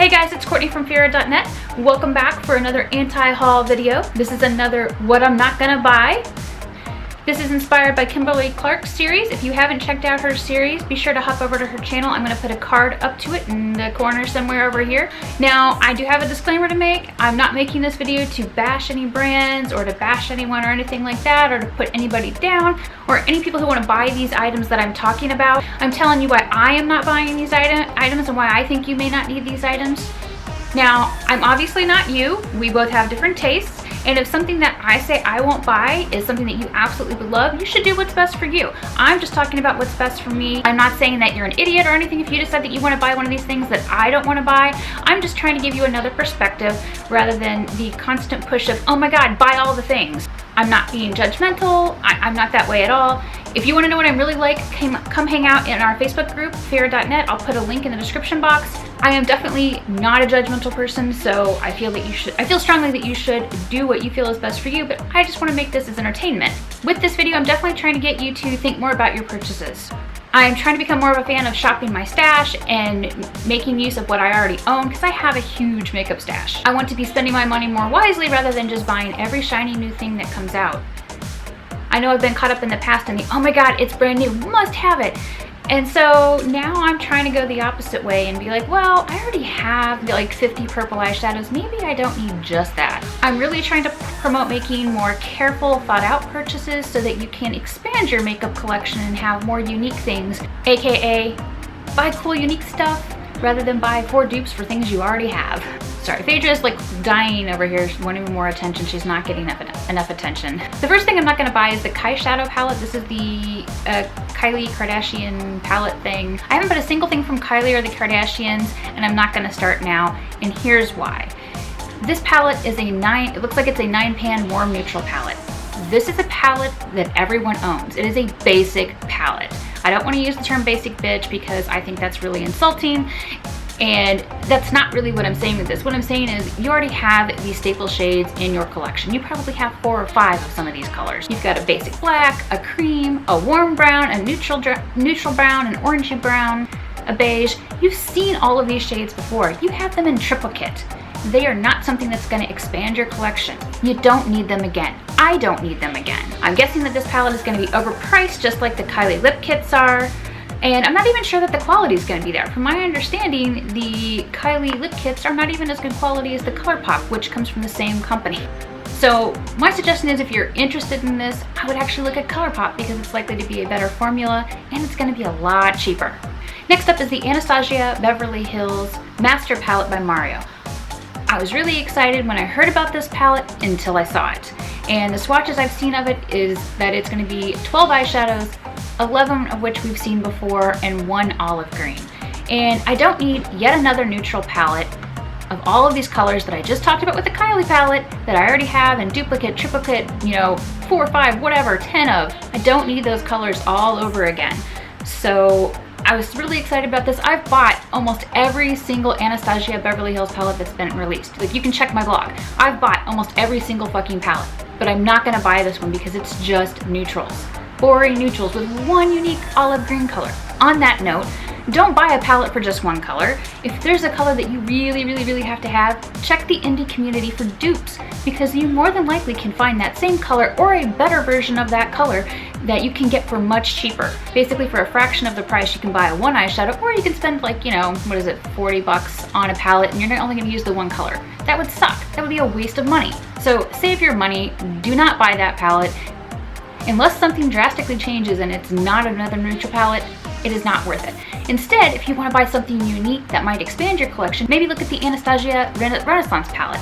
Hey guys, it's Courtney from Phyrra.net. Welcome back for another anti-haul video. This is another what I'm not gonna buy. This is inspired by Kimberly Clark's series. If you haven't checked out her series, be sure to hop over to her channel. I'm gonna put a card up to it in the corner somewhere over here. Now, I do have a disclaimer to make. I'm not making this video to bash any brands or to bash anyone or anything like that, or to put anybody down, or any people who wanna buy these items that I'm talking about. I'm telling you why I am not buying these items and why I think you may not need these items. Now, I'm obviously not you. We both have different tastes. And if something that I say I won't buy is something that you absolutely would love, you should do what's best for you. I'm just talking about what's best for me. I'm not saying that you're an idiot or anything if you decide that you want to buy one of these things that I don't want to buy. I'm just trying to give you another perspective rather than the constant push of, oh my God, buy all the things. I'm not being judgmental. I'm not that way at all. If you want to know what I'm really like, come hang out in our Facebook group, Phyrra.net. I'll put a link in the description box. I am definitely not a judgmental person, so I feel strongly that you should do what you feel is best for you, but I just want to make this as entertainment. With this video, I'm definitely trying to get you to think more about your purchases. I'm trying to become more of a fan of shopping my stash and making use of what I already own because I have a huge makeup stash. I want to be spending my money more wisely rather than just buying every shiny new thing that comes out. I know I've been caught up in the past and oh my God, it's brand new, must have it. And so now I'm trying to go the opposite way and be like, well, I already have like 50 purple eyeshadows. Maybe I don't need just that. I'm really trying to promote making more careful, thought out purchases so that you can expand your makeup collection and have more unique things, AKA buy cool, unique stuff rather than buy 4 dupes for things you already have. Sorry, Phaedra's like dying over here, wanting more attention. She's not getting enough attention. The first thing I'm not gonna buy is the Kai Shadow palette. This is the Kylie Kardashian palette thing. I haven't bought a single thing from Kylie or the Kardashians, and I'm not gonna start now, and here's why. This palette is it looks like it's a 9-pan warm neutral palette. This is a palette that everyone owns. It is a basic palette. I don't wanna use the term basic bitch because I think that's really insulting. And that's not really what I'm saying with this. What I'm saying is you already have these staple shades in your collection. You probably have 4 or 5 of some of these colors. You've got a basic black, a cream, a warm brown, a neutral brown, an orangey brown, a beige. You've seen all of these shades before. You have them in triplicate. They are not something that's gonna expand your collection. You don't need them again. I don't need them again. I'm guessing that this palette is gonna be overpriced just like the Kylie lip kits are. And I'm not even sure that the quality is going to be there. From my understanding, the Kylie lip kits are not even as good quality as the ColourPop, which comes from the same company. So my suggestion is if you're interested in this, I would actually look at ColourPop because it's likely to be a better formula and it's going to be a lot cheaper. Next up is the Anastasia Beverly Hills Master Palette by Mario. I was really excited when I heard about this palette until I saw it. And the swatches I've seen of it is that it's going to be 12 eyeshadows, 11 of which we've seen before, and 1 olive green. And I don't need yet another neutral palette of all of these colors that I just talked about with the Kylie palette that I already have in duplicate, triplicate, 4 or 5, whatever, 10 of. I don't need those colors all over again. So I was really excited about this. I've bought almost every single Anastasia Beverly Hills palette that's been released. Like, you can check my blog. I've bought almost every single fucking palette, but I'm not gonna buy this one because it's just neutrals. Boring neutrals with 1 unique olive green color. On that note, don't buy a palette for just 1 color. If there's a color that you really have to have, check the indie community for dupes because you more than likely can find that same color or a better version of that color that you can get for much cheaper. Basically, for a fraction of the price, you can buy 1 eyeshadow, or you can spend like, what is it, 40 bucks on a palette and you're not only gonna use the 1 color. That would suck. That would be a waste of money. So save your money, do not buy that palette. Unless something drastically changes and it's not another neutral palette, it is not worth it. Instead, if you want to buy something unique that might expand your collection, maybe look at the Anastasia Renaissance palette.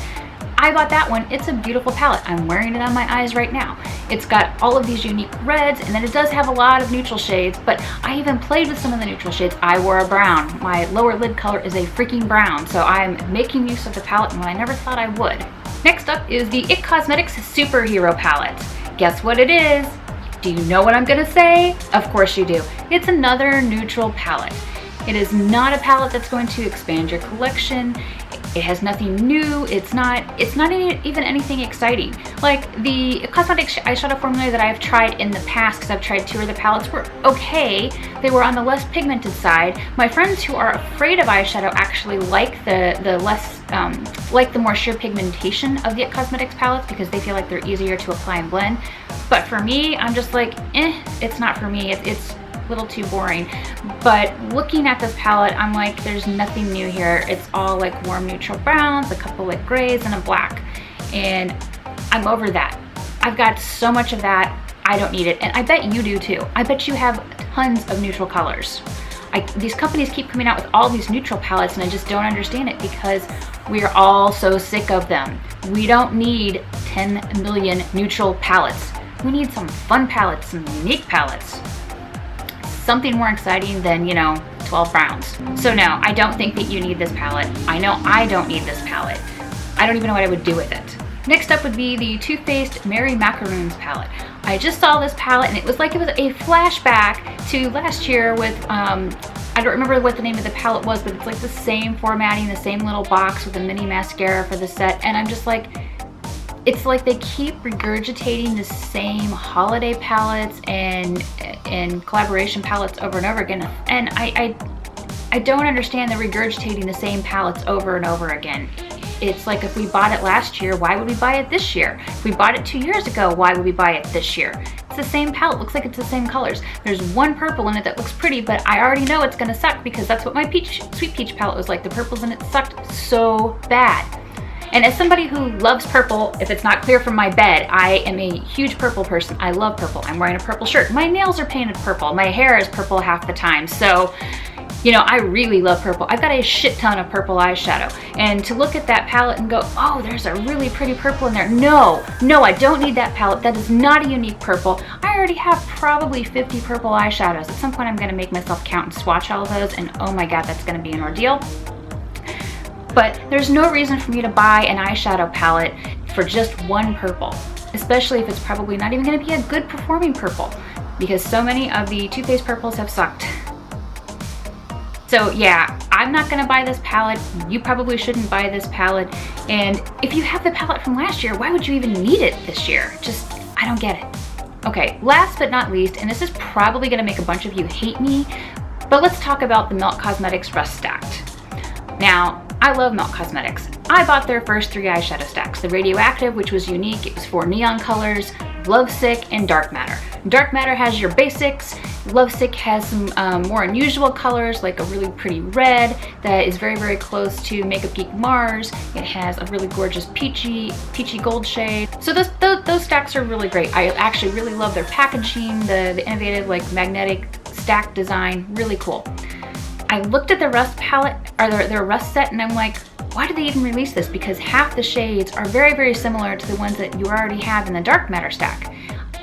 I bought that one. It's a beautiful palette. I'm wearing it on my eyes right now. It's got all of these unique reds, and then it does have a lot of neutral shades, but I even played with some of the neutral shades. I wore a brown. My lower lid color is a freaking brown, so I'm making use of the palette when I never thought I would. Next up is the ABH Cosmetics Superhero palette. Guess what it is? Do you know what I'm gonna say? Of course you do. It's another neutral palette. It is not a palette that's going to expand your collection. It has nothing new. It's not even anything exciting. Like the cosmetic eyeshadow formula that I've tried in the past, because I've tried 2 of the palettes, were okay. They were on the less pigmented side. My friends who are afraid of eyeshadow actually like the less, like the more sheer pigmentation of the Cosmetics palettes, because they feel like they're easier to apply and blend. But for me, I'm just like, it's not for me. It's a little too boring. But looking at this palette, I'm like, there's nothing new here. It's all like warm neutral browns, a couple like grays, and a black. And I'm over that. I've got so much of that, I don't need it. And I bet you do too. I bet you have tons of neutral colors. These companies keep coming out with all these neutral palettes, and I just don't understand it, because we're all so sick of them. We don't need 10 million neutral palettes. We need some fun palettes, some unique palettes. Something more exciting than, 12 browns. So no, I don't think that you need this palette. I know I don't need this palette. I don't even know what I would do with it. Next up would be the Too Faced Mary Macarons palette. I just saw this palette and it was like it was a flashback to last year with, I don't remember what the name of the palette was, but it's like the same formatting, the same little box with a mini mascara for the set, and I'm just like, it's like they keep regurgitating the same holiday palettes and collaboration palettes over and over again. And I don't understand the regurgitating the same palettes over and over again. It's like, if we bought it last year, why would we buy it this year? If we bought it 2 years ago, why would we buy it this year? It's the same palette, looks like it's the same colors. There's one purple in it that looks pretty, but I already know it's gonna suck, because that's what my Sweet Peach palette was like. The purples in it sucked so bad. And as somebody who loves purple, if it's not clear from my bed, I am a huge purple person. I love purple. I'm wearing a purple shirt. My nails are painted purple. My hair is purple half the time. So, I really love purple. I've got a shit ton of purple eyeshadow. And to look at that palette and go, oh, there's a really pretty purple in there. No, I don't need that palette. That is not a unique purple. I already have probably 50 purple eyeshadows. At some point, I'm gonna make myself count and swatch all of those. And oh my God, that's gonna be an ordeal. But there's no reason for me to buy an eyeshadow palette for just one purple, especially if it's probably not even going to be a good performing purple, because so many of the Too Faced purples have sucked. So yeah, I'm not going to buy this palette. You probably shouldn't buy this palette. And if you have the palette from last year, why would you even need it this year? Just, I don't get it. Okay, last but not least, and this is probably going to make a bunch of you hate me, but let's talk about the Melt Cosmetics Rust Stacked. Now, I love Melt Cosmetics. I bought their first 3 eyeshadow stacks. The Radioactive, which was unique, it was 4 neon colors, Lovesick, and Dark Matter. Dark Matter has your basics. Lovesick has some more unusual colors, like a really pretty red that is very, very close to Makeup Geek Mars. It has a really gorgeous peachy gold shade. So those stacks are really great. I actually really love their packaging, the innovative like magnetic stack design, really cool. I looked at the Rust palette, or their Rust set, and I'm like, why did they even release this? Because half the shades are very, very similar to the ones that you already have in the Dark Matter stack.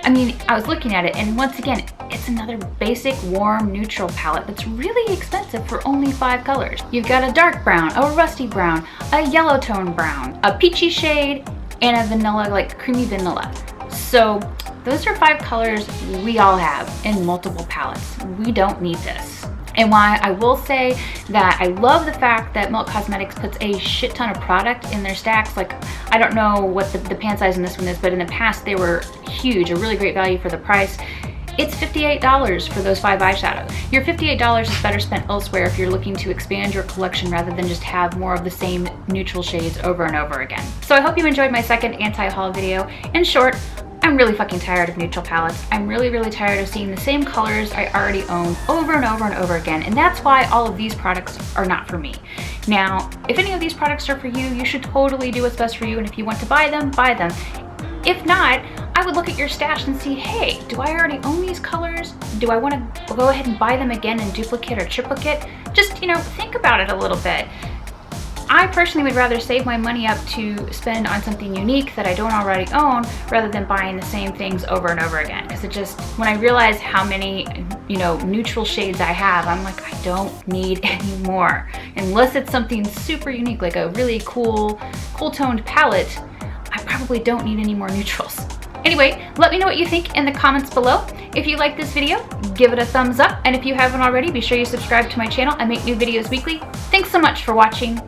I mean, I was looking at it, and once again, it's another basic, warm, neutral palette that's really expensive for only 5 colors. You've got a dark brown, a rusty brown, a yellow tone brown, a peachy shade, and a vanilla, like creamy vanilla. So those are 5 colors we all have in multiple palettes. We don't need this. And why I will say that I love the fact that Melt Cosmetics puts a shit ton of product in their stacks. Like, I don't know what the pan size in this one is, but in the past they were huge, a really great value for the price. It's $58 for those 5 eyeshadows. Your $58 is better spent elsewhere if you're looking to expand your collection rather than just have more of the same neutral shades over and over again. So I hope you enjoyed my second anti-haul video. In short, I'm really fucking tired of neutral palettes. I'm really, really tired of seeing the same colors I already own over and over and over again, and that's why all of these products are not for me. Now, if any of these products are for you, you should totally do what's best for you, and if you want to buy them, buy them. If not, I would look at your stash and see, hey, do I already own these colors? Do I want to go ahead and buy them again in duplicate or triplicate? Just, think about it a little bit. I personally would rather save my money up to spend on something unique that I don't already own rather than buying the same things over and over again. Because it just, when I realize how many, neutral shades I have, I'm like, I don't need any more. Unless it's something super unique, like a really cool toned palette, I probably don't need any more neutrals. Anyway, let me know what you think in the comments below. If you like this video, give it a thumbs up. And if you haven't already, be sure you subscribe to my channel. I make new videos weekly. Thanks so much for watching.